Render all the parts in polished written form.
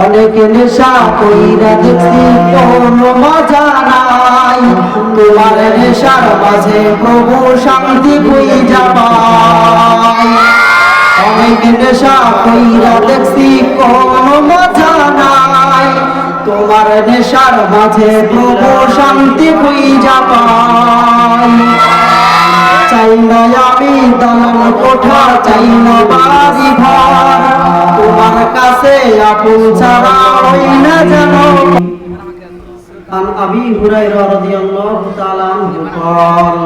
অনেক নেশা কইরা দেখছি কোনো মজা নাই, তোমার নেশার মাঝে প্রভু শান্তি খুঁজা পাই। অনেক নেশা কইরা দেখছি কোনো মজা নাই, তোমার নেশার মাঝে প্রভু শান্তি খুঁজা পাই। চাই না আমি দালান কোঠা, চাই না বাড়ি ঘর, তোমার কাছে আপন ছাড়া হই না যেন। عن أبي هريرة رضي الله تعالى عنه قال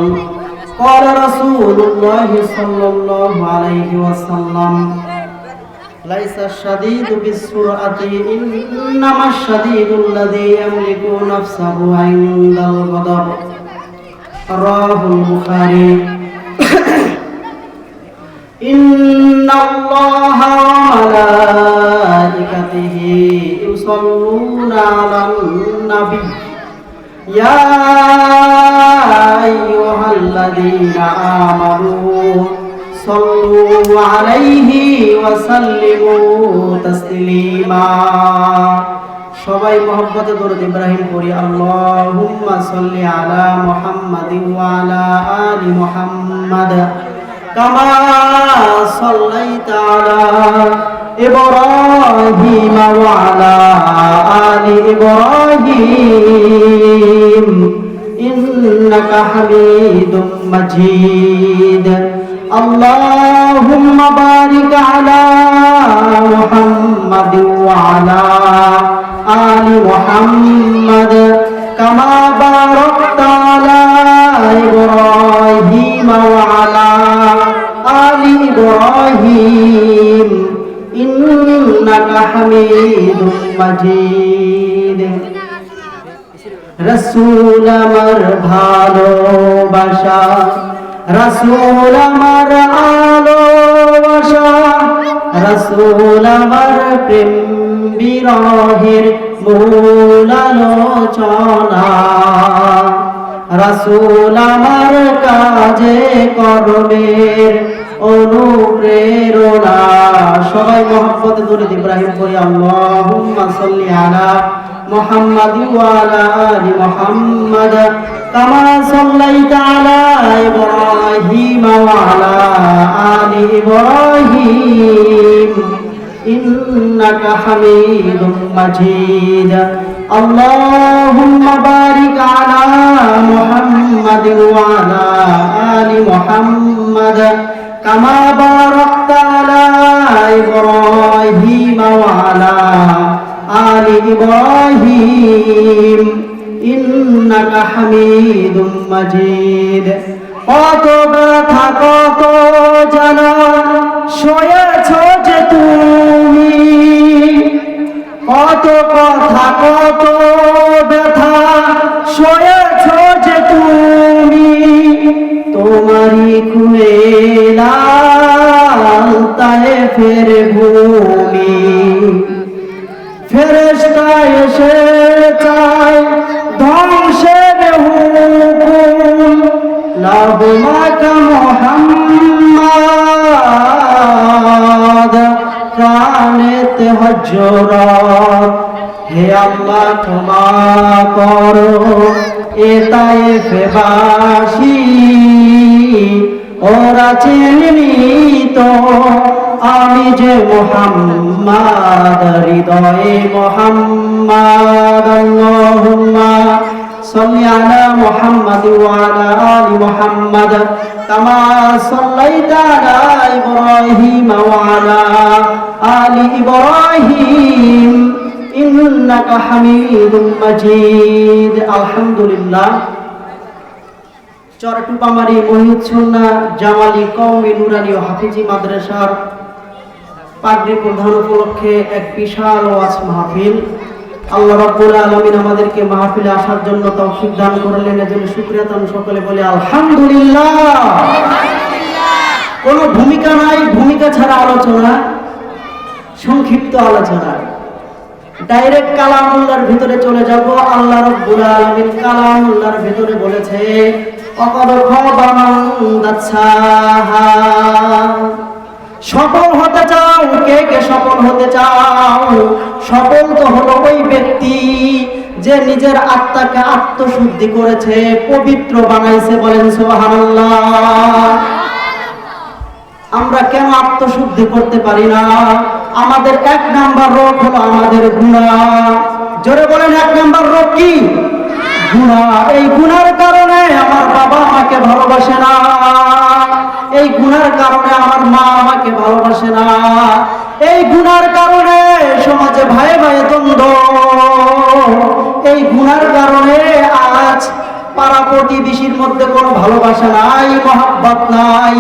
قال رسول الله صلى الله عليه وسلم ليس الشديد بالسرعة إنما الشديد الذي يملك نفسه عند الغضب رواه البخاري إن الله وملائكته يصلون على النبي يا أيها الذين آمنوا صلوا عليه وسلموا تسليما সবাই মহব্বতে দরুদ ইব্রাহিম পড়ি। আল্লাহুম্মা সাল্লি আলা মুহাম্মাদিন ওয়া আলা আলি মুহাম্মাদ কামা সাল্লাইতা আলা ইব্রাহিম ওয়া আলা আলি ইব্রাহিম ইন্নাকা হামিদুম মাজিদ। আল্লাহুম্মা বারিক আলা মুহাম্মাদিন ওয়া আলা আলি মুহাম্মাদ কামা বারাকতা আলা ইব্রাহিম ওয়া আলা আলি ইব্রাহিম ইন্নাকা হামিদুম মাজিদ। রাসূল আমার ভালোবাসা, রাসূল আমার ভালোবাসা, রাসূল আমার প্রেম বিরহের মূল আলোচনা, রাসূল আমার কাজে কর্মের অনুপ্রেরণা। সবাই মহব্বতে দরুদ ইব্রাহিম পড়ি। আল্লাহুম্মা সাল্লি আলা মুহাম্মাদিন ওয়া আলা আলি মুহাম্মাদ কামা সাল্লাইতা আলা ইব্রাহিম ওয়া আলা আলি ইব্রাহিম ইন্নাকা হামিদুম মাজিদ। আল্লাহুম্মা বারিক আলা মুহাম্মাদিন ওয়া আলা আলি মুহাম্মাদ কামা বারাকতা আলা ইব্রাহিম ওয়া আলা আলি ইব্রাহিম ইন্নাকা হামিদুম মাজিদ। কত ব্যথা কত জ্বালা সয়েছ যে তুমি, কত কথা কত ব্যথা সয়েছ যে তুমি, তোমারই খুনে লাল তায়েফের ভূমি। ফেরেশতা এসে চায় ধ্বংসের হুকুম, লাহুমাকা মুহাম্মাদ কানেতে হজরত। হে আল্লাহ ক্ষমা করো এ তায়েফবাসী, ওরা চেনেনি তো আমি যে মুহাম্মাদ, হৃদয়ে মুহাম্মাদ। আল্লাহুম্মা সাল্লি আলা মুহাম্মাদ ওয়া আলা আলি মুহাম্মাদ কামা সাল্লাইতা আলা ইব্রাহিম ওয়া আলা আলি ইব্রাহিম ইন্নাকা হামিদুম মাজিদ। আলহামদুলিল্লাহ। চরটুপামারি মহিউদ সুন্নাহ জামালি কওমি নুরানি ও হাফিজি মাদ্রাসার পাগড়ি প্রদান উপলক্ষে এক বিশাল ওয়াজ মাহফিল। আল্লাহ রাব্বুল আলামিন আমাদেরকে মাহফিলে আসার জন্য তৌফিক দান করলেন, এজন্য শুকরিয়া তান সকলে বলে আলহামদুলিল্লাহ। কোনো ভূমিকা নাই, ভূমিকা ছাড়া আলোচনা, সংক্ষিপ্ত আলোচনা। ডাইরেক্ট কালামুল্লাহর ভিতরে চলে যাব। আল্লাহ রাব্বুল আলামিন কালামুল্লাহর ভিতরে বলেছে অকদ খাবা মান দাসাহা। সফল হতে চাও, কে কে সফল হতে চাও? সফল তো হলো ওই ব্যক্তি যে নিজের আত্মাকে আত্মশুদ্ধি করেছে, পবিত্র বানাইছে। বলেন সুবহানাল্লাহ। আমরা কেন আত্মশুদ্ধি করতে পারি না? আমাদের 1 নাম্বার রোগ হলো আমাদের গুনাহ। জোরে বলেন, 1 নাম্বার রোগ কি? গুনাহ। এই গুনার কারণে আমার বাবা আমাকে ভালোবাসে না, এই গুনার কারণে আমার মা আমাকে ভালোবাসে না, এই গুনার কারণে সমাজে ভাই ভাই দ্বন্দ্ব, এই গুনার কারণে আজ পাড়া প্রতিবেশীর মধ্যে কোনো ভালোবাসা নাই, মহব্বত নাই।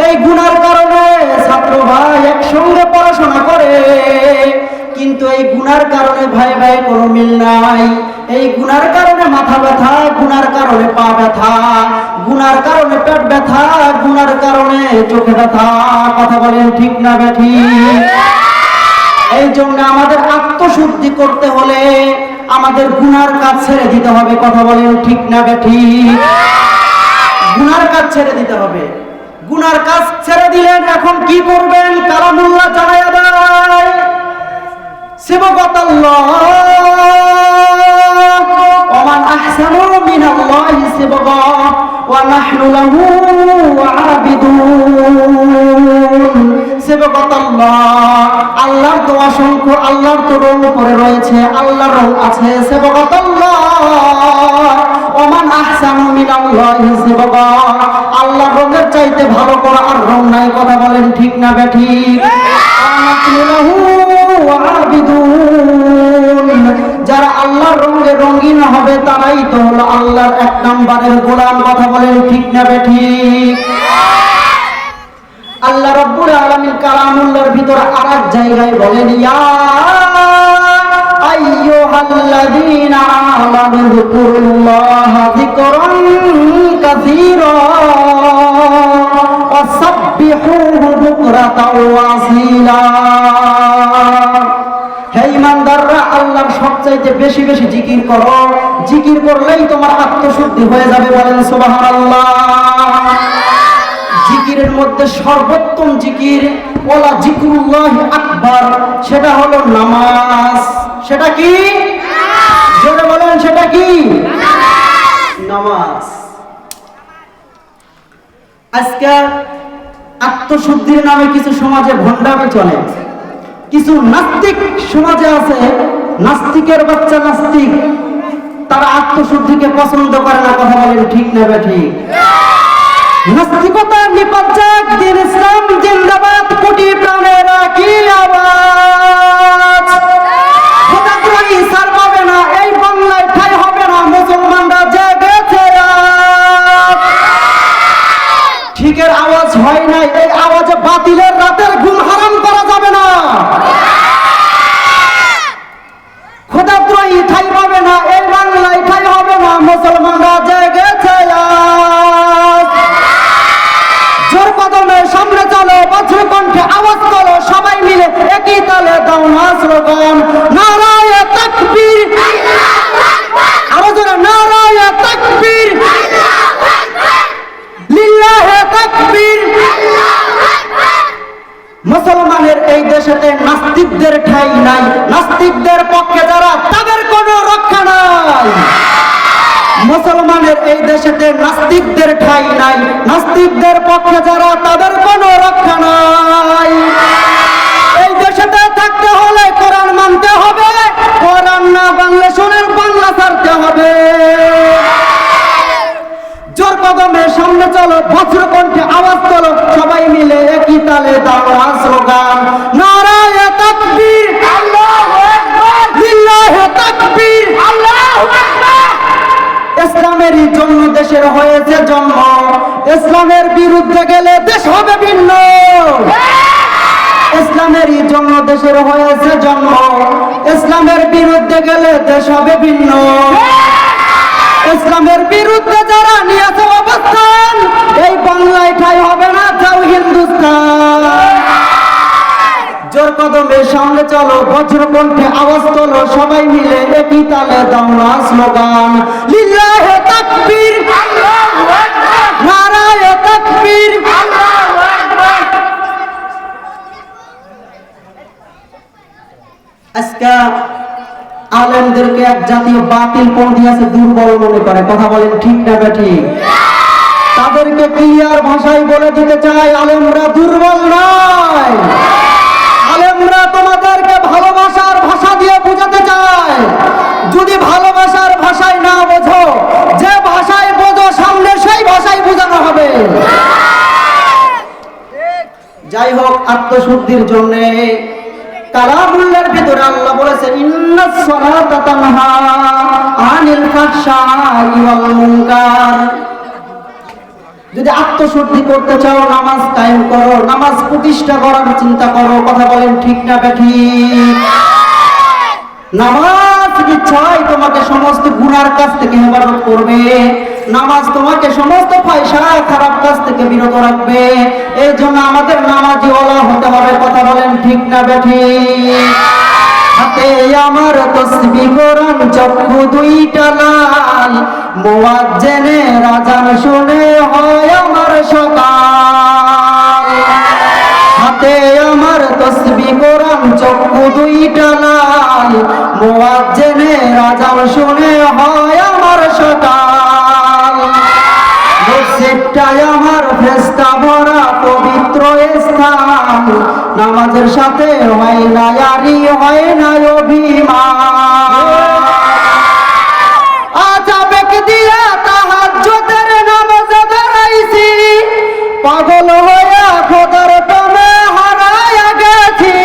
এই গুনার কারণে ছাত্র ভাই একসঙ্গে পড়াশোনা করে, কিন্তু এই গুনার কারণে ভাই ভাই কোনো মিল নাই। এই গুনার কারণে মাথা ব্যথা, গুনার কারণে পা ব্যথা, গুনার কারণে পেট ব্যথা, গুনার কারণে চোখে ব্যথা। কথা বলেন ঠিক না বেঠিক? এই জন্য আমাদের আত্মশুদ্ধি করতে হলে আমাদের গুনার কাজ ছেড়ে দিতে হবে। কথা বলেন ঠিক না বেঠিক? গুনার কাজ ছেড়ে দিতে হবে। গুনার কাজ ছেড়ে দিলেন, এখন কি করবেন? কালামুল্লাহ জানায়া দেয়, সিবগাতাল্লাহ ওয়া মান আহসানু মিনাল্লাহি সিবগা ওয়া নাহনু লাহু আবিদুন। সিবগাতাল্লাহ, আল্লাহর তো অসংখ্য, আল্লাহর তো রং উপরে রয়েছে, আল্লাহর রং আছে। সিবগাতাল্লাহ ওয়া মান আহসানু মিনাল্লাহি সিবগা, আল্লাহর রঙের চাইতে ভালো করা আর রং নাই। কথা বলেন ঠিক না বেঠিক? যারা আল্লাহর রঙে রঙিন হবে তারাই তো হলো আল্লাহর 1 নাম্বারের গোলাম। কথা বলেন ঠিক না বেঠিক? আল্লাহ রাব্বুল আলামিন কালামুল্লাহর ভিতর আরেক জায়গায় বলেন, ইয়া আইয়ুহাল্লাযীনা আমানু যিকুরুল্লাহা যিকরান কাসীরা ওয়াসাব্বিহুহু বুকরাতাও ওয়া আসীলা। হে ঈমানদাররা, আল্লাহর সবচাইতে বেশি বেশি জিকির করো, জিকির করলেই তোমার আত্মশুদ্ধি হয়ে যাবে। বলেন সুবহানাল্লাহ। জিকিরের মধ্যে সর্বোত্তম জিকির ওলা জিকরুল্লাহি আকবার, সেটা হলো নামাজ। সেটা কি? জোরে বলেন, সেটা কি? নামাজ। আজকে আত্মশুদ্ধির নামে কিছু সমাজে ভণ্ডামি চলে। কিছু নাস্তিক সমাজে আছে, নাস্তিকের বাচ্চা নাস্তিক, তারা আত্মশুদ্ধিকে পছন্দ করে না। কথা বলেন ঠিক না বেঠিক? নাস্তিকতা নিপাত, দিন ইসলাম জিন্দাবাদ, কোটি প্রাণেরা কি আওয়াজ। খোদাদ্রোহী সার পাবে না, এই বাংলায় ঠাই হবে না, মুসলমানরা জেগেছে আজ। ঠিকের আওয়াজ হয় নাই, এই আওয়াজে বাতিলের রাতের ঘুম হারাম করা যাবে না। খোদাদ্রোহী ঠাই পাবে না, এই বাংলায় ঠাই হবে না, মুসলমানরা জেগেছে আজ। জোর কদমে সামনে চলো, বজ্র কণ্ঠে আওয়াজ করো, সবাই মিলে একই তালে দাও না স্লোগান, নারায়ে তাকবীর, আরো জোরে নারায়ে তাকবীর, লিল্লাহে তাকবীর। মুসলমানের এই দেশেতে নাস্তিকদের ঠাঁই নাই, নাস্তিকদের পক্ষে যারা তাদের কোনো রক্ষা নাই। মুসলমানের এই দেশেতে নাস্তিকদের ঠাঁই নাই, নাস্তিকদের পক্ষে যারা তাদের কোনো রক্ষা নাই। এই দেশেতে থাকতে হলে কোরআন মানতে হবে, কোরআন না বাংলা শোনেন বাংলা ছাড়তে হবে। জোর কদমে সামনে চলো, বজ্র কণ্ঠে আওয়াজ তোলো, সবাই মিলে একই তালে দাও না স্লোগান, নারায়ে তাকবীর, আল্লাহু আকবার, লিল্লাহি তাকবীর, আল্লাহু আকবার। ইসলামেরই জন্য দেশের হয়েছে জন্ম, ইসলামের বিরুদ্ধে গেলে দেশ হবে ভিন্ন। ইসলামেরই জন্য দেশের হয়েছে জন্ম, ইসলামের বিরুদ্ধে গেলে দেশ হবে ভিন্ন। ইসলামের বিরুদ্ধে যারা নিয়েছে অবস্থান, এই বাংলায় ঠাঁই হবে না, যাও হিন্দুস্তান। জোর কদমে সামনে চলো, বজ্র কণ্ঠে আওয়াজ তোলো, সবাই মিলে একই তালে দাও না স্লোগান, লিল্লাহে তাকবীর, আল্লাহু আকবার, নারায়ে তাকবীর, আল্লাহু আকবার। আজকে আলেমদেরকে এক জাতীয় বাতিল পন্থী আছে, দুর্বল মনে করে। কথা বলেন ঠিক না বেঠিক? তাদেরকে ক্লিয়ার ভাষায় বলে দিতে চাই, আলেমরা দুর্বল নয়। আলেমরা তোমাদেরকে ভালোবাসার ভাষা দিয়ে বোঝাতে চায়। যদি ভালোবাসার ভাষায় না বোঝো, যে ভাষায় বোঝো সামনে সেই ভাষায় বোঝানো হবে। যাই হোক, আত্মশুদ্ধির জন্য কালামুল্লাহর ভিতরে আল্লাহ বলেছেন, ইন্নাস সালাতা তানহা আনিল ফাহশাই ওয়াল মুনকার। যদি আত্মশুদ্ধি করতে চাও, নামাজ কায়েম করো, নামাজ প্রতিষ্ঠা করার চিন্তা করো। কথা বলেন ঠিক না বেঠিক? নামাজ ইচ্ছাই তোমাকে সমস্ত গুনার কাছ থেকে হেফাজত করবে। নামাজ তোমাকে সমস্ত পয়সা খারাপ কাজ থেকে বিরত রাখবে। এই জন্য আমাদের নামাজি ওয়ালা হতে হবে। কথা বলেন ঠিক না বেঠিক? হাতে আমার তসবিহ কোরআন, চক্ষু দুইটা লাল, মুয়াজ্জিনের আযান শুনে হয় আমার সকাল। হাতে আমার তসবিহ কোরআন, চক্ষু দুইটা লাল, মুয়াজ্জিনের আযান শুনে হয় আমার সকাল। মসজিদটাই আমার ফেরেশতা ভরা পবিত্র স্থান, নামাজের সাথে হয় না ইয়ারি, হয় না অভিমান। আজ আবেগ দিয়া তাহাজ্জুদের নামাজে দাঁড়াইছি, পাগল হইয়া খোদার প্রেমে হারায়া গেছি।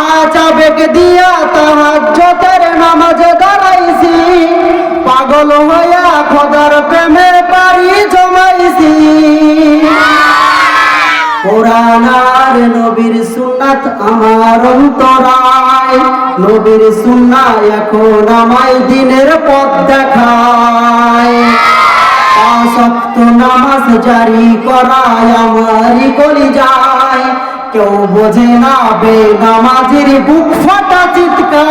আজ আবেগ দিয়া তাহাজ্জুদের নামাজে দাঁড়াইছি, পাগল হইয়া খোদার প্রেমে পারি জমাইছি। কোরআন আর নবীর সুন্নাত আমার অন্তরায়, নবীর সুন্নাহ এখন আমায় দিনের পথ দেখায়। পাঁচ ওয়াক্ত নামাজ জারি করায় আমারই কলিজায়, কেউ বোঝে না বেনামাজির বুক ফাটা চিৎকার।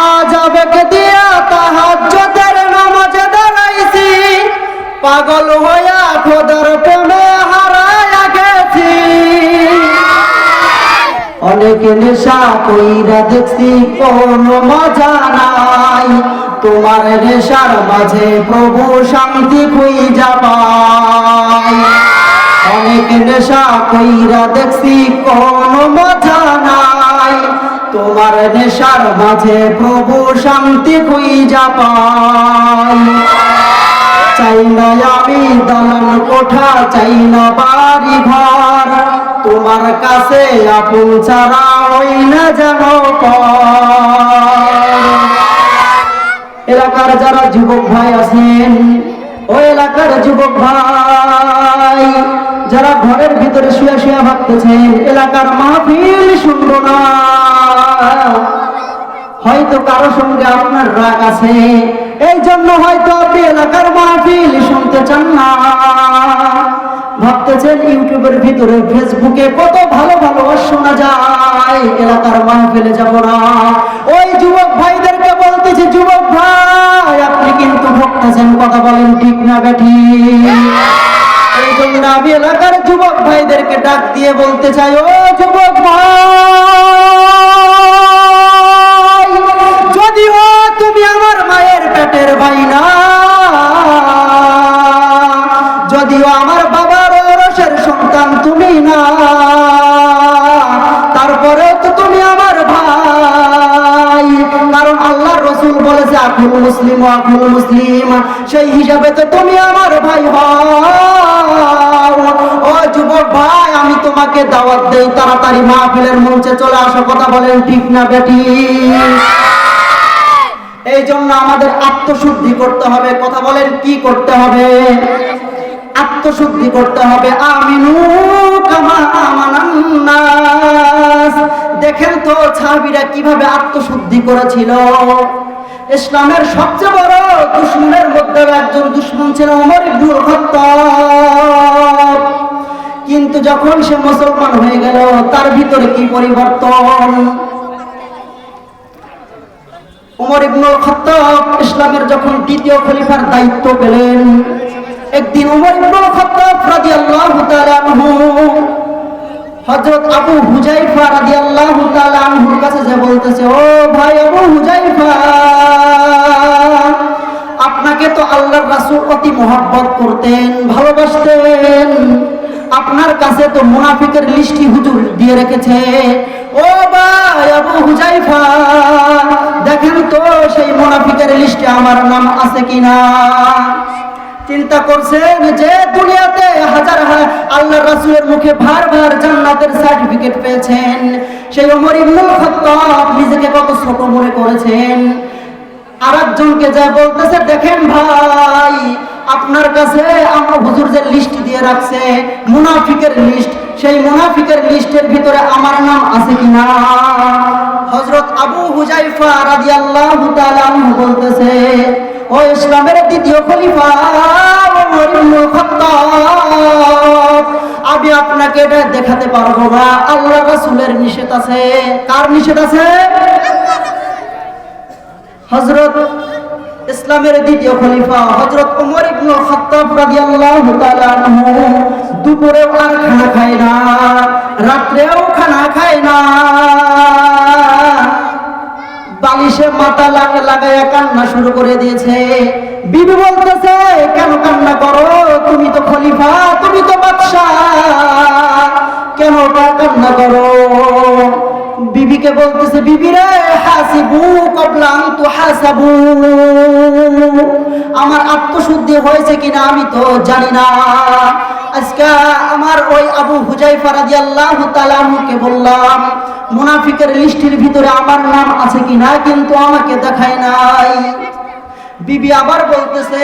আজ আবেগ দিয়া তাহাজ্জুদের নামাজে দাঁড়াইছি, পাগল হইয়া খোদার প্রেমে হারায়া গেছি। অনেক নেশা কইরা দেখছি কোনো মজা নাই, তোমার নেশার মাঝে প্রভু শান্তি খুঁজা পাই। অনেক নেশা কইরা দেখছি কোনো মজা নাই, তোমার নেশার মাঝে প্রভু শান্তি খুঁজা পাই। চাই না আমি দালান কোঠা, চাই না বাড়ি ঘর, তোমার কাছে আপন ছাড়া হই না যেন পর। এলাকার যারা যুবক ভাই আছেন, ও এলাকার যুবক ভাই যারা ঘরের ভিতরে শুয়ে শুয়ে ভাবতেছেন এলাকার মাহফিল শুনবো না, হয়তো কারো সঙ্গে আপনার রাগ আছে, এই জন্য হয়তো আপনি এলাকার মাহফিল শুনতে চান না। ভাবতেছেন ইউটিউবের ভিতরে ফেসবুকে কত ভালো ভালো শোনা যায়, এলাকার মাহফিলে যাব না। ওই যুবক ভাইদেরকে বলতেছি, যুবক ভাই আপনি কিন্তু ভক্তেছেন। কথা বলেন ঠিক না বেঠিক? এই জন্য আমি এলাকার যুবক ভাইদেরকে ডাক দিয়ে বলতে চাই, ও যুবক ভাই, যদিও তুমি আমার মায়ের পেটের ভাই না, যদিও আমার বাবার রসের সন্তান তুমি না, তারপরে তো তুমি আমার ভাই। কারণ আল্লাহর রাসূল বলেছে, আকুল মুসলিম আকুল মুসলিম, সেই হিসাবে তো তুমি আমার ভাই হও। ও যুবক ভাই, আমি তোমাকে দাওয়াত দেই, তাড়াতাড়ি মাহফিলের মঞ্চে চলে আসো। কথা বলেন ঠিক না বেঠিক? এই জন্য আমাদের আত্মশুদ্ধি করতে হবে। কথা বলেন কি করতে হবে? আত্মশুদ্ধি করতে হবে। আমিনু কামা আমানান নাস। দেখেন তো সাহাবীরা কিভাবে আত্মশুদ্ধি করেছিল। ইসলামের সবচেয়ে বড় দুশমনের মধ্যে একজন দুশমন ছিল ওমর ইবনুল খাত্তাব। কিন্তু যখন সে মুসলমান হয়ে গেল, তার ভিতরে কি পরিবর্তন। ওমর ইবনুল খাত্তাব ইসলামের যখন দ্বিতীয় খলিফার দায়িত্ব পেলেন, একদিন ওমর ইবনুল খাত্তাব রাদিয়াল্লাহু তাআলা আনহু হযরত আবু হুজাইফা রাদিয়াল্লাহু তাআলা আনহুর কাছে যে বলতেছে, ও ভাই আবু হুযায়ফা, আপনাকে তো আল্লাহর রাসূল অতি মহব্বত করতেন, ভালোবাসতেন, আপনার কাছে তো মুনাফিকের লিস্টই হুজুর দিয়ে রেখেছে। ও ভাই আবু হুযায়ফা, দেখেন তো সেই মুনাফিকের লিস্টে আমার নাম আছে কিনা। চিন্তা করছেন যে দুনিয়াতে হাজার আল্লাহর রাসূলের মুখে ভার জান্নাতের সার্টিফিকেট পেয়েছেন, সেই ওমর ইবনুল খাত্তাব নিজেকে কত ছোট মনে করেছেন। আরেকজনকে যা বলতেছে, দেখেন ভাই, আপনার কাছে আমার হুজুর যে লিস্ট দিয়ে রাখছে মুনাফিকের লিস্ট, সেই মুনাফিকের লিস্টের ভিতরে আমার নাম আছে কিনা। হযরত আবু হুযায়ফা রাদিয়াল্লাহু তাআলা আনহু বলতেছে, ও ইসলামের দ্বিতীয় খলিফা ওমর ইবনুল খাত্তাব, আমি আপনাকে এটা দেখাতে পারবো না, আল্লাহর রাসূলের নিষেধ আছে। কার নিষেধ আছে? হযরত ইসলামের দ্বিতীয় খলিফা হযরত ওমর ইবনুল খাত্তাব রাদিয়াল্লাহু তাআলা আনহু দুপুরেও আর খানা খায় না, রাত্রেও খানা খায় না, বালিশে মাথা লাগায়া কান্না শুরু করে দিয়েছে। বিবি বলতেছে, কেন কান্না করো? তুমি তো খলিফা, তুমি তো বাদশা, কেন কান্না করো? বিবিকে বলতেছে, বিবি রে, হাসিবু ক্বাবলা আন তুহাসাবু, আমার আত্মশুদ্ধি হয়েছে কিনা আমি তো জানি না। আজকে আমার ওই আবু হুযায়ফা রাদিয়াল্লাহু তাআলা আনহুকে বললাম মুনাফিকের লিস্টের ভিতরে আমার নাম আছে কিনা, কিন্তু আমাকে দেখায় নাই। বিবি আবার বলতেছে,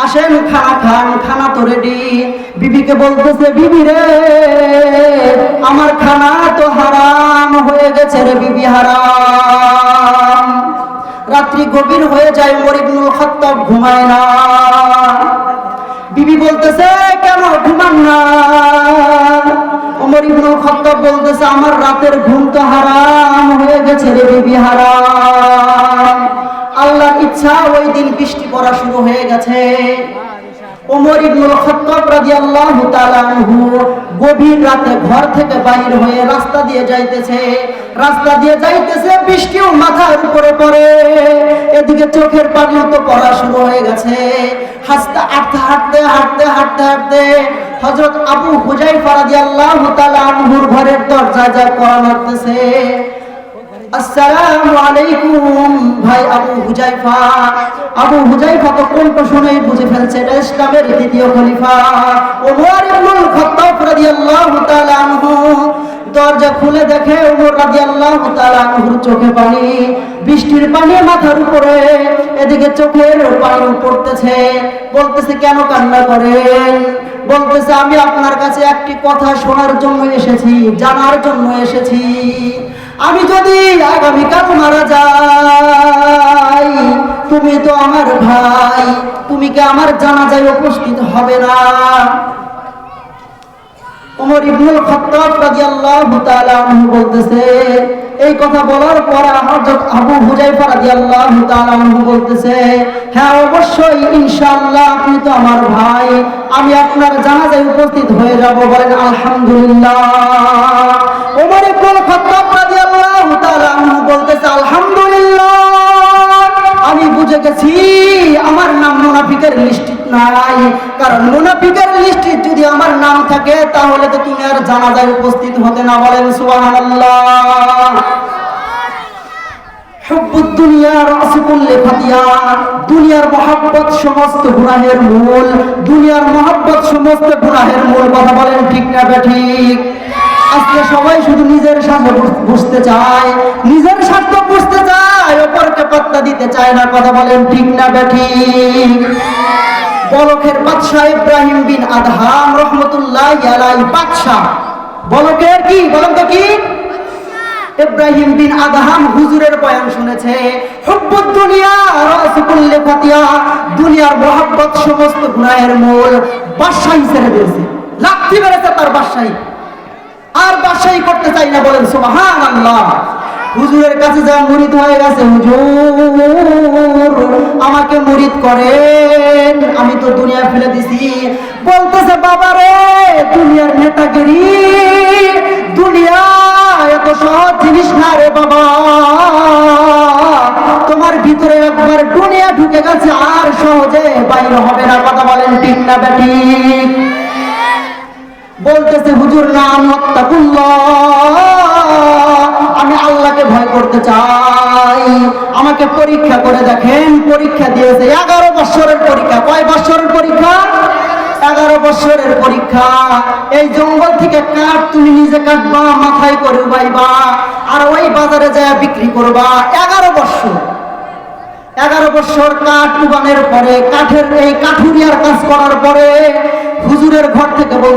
আসেন খানা খান, খানা তো রেডি। বিবিকে বলতেছে, বিবি রে, আমার খানা তো হারাম হয়ে গেছে রে বিবি, হারাম। রাত্রি গভীর হয়ে যায়, ওমর ইবনুল খাত্তাব ঘুমায় না। বিবি বলতেছে, কেন ঘুমান না? ওমর ইবনুল খাত্তাব বলতেছে, আমার রাতের ঘুম তো হারাম হয়ে গেছে রে বিবি, হারাম। আল্লাহর ইচ্ছা ওই দিন বৃষ্টি পড়া শুরু হয়ে গেছে। ওমর ইবনুল খাত্তাব রাদিয়াল্লাহু তাআলা আনহু গভীর রাতে ঘর থেকে বাইর হয়ে রাস্তা দিয়ে যাইতেছে, বৃষ্টিও মাথার উপরে পড়ে, এদিকে চোখের পানিও তো পড়া শুরু হয়ে গেছে। হাঁটতে হাঁটতে হযরত আবু হুযায়ফা রাদিয়াল্লাহু তাআলা আনহুর ঘরের দরজায় যা করা লাগতেছে, আসসালামু আলাইকুম ভাই আবু হুযায়ফা। আবু হুযায়ফা তো কণ্ঠ শুনেই বুঝে ফেলছে এটা ইসলামের দ্বিতীয় খলিফা ওমর ইবনুল খাত্তাব রাদিয়াল্লাহু তাআলা আনহু। দরজা খুলে দেখে ওমর রাদিয়াল্লাহু তাআলা আনহুর চোখে পানি, বৃষ্টির পানি মাথার উপরে, এদিকে চোখের পানি পড়তেছে। বলতেছে, কেন কান্না করেন? বলতেছে, আমি আপনার কাছে একটি কথা শোনার জন্য এসেছি, জানার জন্য এসেছি। আমি যদি আগামীকাল মারা যাই, তুমি তো আমার ভাই, তুমি কি আমার জানাজায় উপস্থিত হবে না? ওমর ইবনুল খাত্তাব রাদিয়াল্লাহু তাআলা আনহু বলতেছে, এই কথা বলার পর হযরত আবু হুযায়ফা রাদিয়াল্লাহু তাআলা আনহু বলতেছে, হ্যাঁ অবশ্যই, ইনশাআল্লাহ, আপনি তো আমার ভাই, আমি আপনার জানাজায় উপস্থিত হয়ে যাব। বলেন আলহামদুলিল্লাহ। ওমর ইবনুল খাত্তাব রাদিয়াল্লাহু তাআলা আনহু বলতেছে, আলহামদুলিল্লাহ, আমি বুঝে গেছি আমার নাম মুনাফিকের লিস্টে নাই, কারণ মুনাফিকের লিস্টে যদি আমার নাম থাকে তাহলে তো তুমি আর জানাজায় উপস্থিত হতে না। বলেন সুবহানাল্লাহ। হুব্বুদ দুনিয়া রাসু কুল্লি ফাতিয়া, দুনিয়ার মহব্বত সমস্ত গুনাহের মূল, দুনিয়ার মহব্বত সমস্ত গুনাহের মূল। কথা বলেন ঠিক না ঠিক? আজকে সবাই শুধু নিজের স্বার্থ বুঝতে চায়, নিজের স্বার্থ বুঝতে চায়, অপরকে পাত্তা দিতে চায় না। কথা বলেন ঠিক না ঠিক? বলকের বাদশাহ ইব্রাহিম বিন আদহাম রাহমাতুল্লাহি আলাইহি, বাদশাহ বলকের কি, বলেন তো কি? ইব্রাহিম বিন আদহাম হুজুরের বয়ান শুনেছে, হুব্বুদ দুনিয়া রাসু কুল্লি ফাতিয়া, দুনিয়ার মহব্বত সমস্ত গুনাহের মূল। বাদশাহী ছেড়ে দিয়েছে, লাথি মেরেছে তার বাদশাহী, আর বাদশাহী করতে চাই না। বলেন সুবহানাল্লাহ। হুজুরের কাছে যা মুরিদ হয়ে গেছে, হুজুর আমাকে মুরিদ করেন, আমি তো দুনিয়া ফেলে দিছি। বলতেছে, বাবা রে, দুনিয়ার নেতাগিরি, দুনিয়া না বেঠিক? বলতেছে হুজুর নাম আমি আল্লাহকে ভয় করতে চাই, আমাকে পরীক্ষা করে দেখেন। পরীক্ষা দিয়েছে 11 বছরের পরীক্ষা। কয় বছরের পরীক্ষা? 11 বছরের পরীক্ষা। এই জঙ্গল থেকে কাঠ তুমি নিজে কাটবা, মাথায় করে উবাইবা, আর ওই বাজারে যায় বিক্রি করবা। 11 বছর 11 বছর কাঠ উবানের পরে, কাঠের এই কাঠুরিয়ার কাজ করার পরে হুজুরের ঘর থেকে বল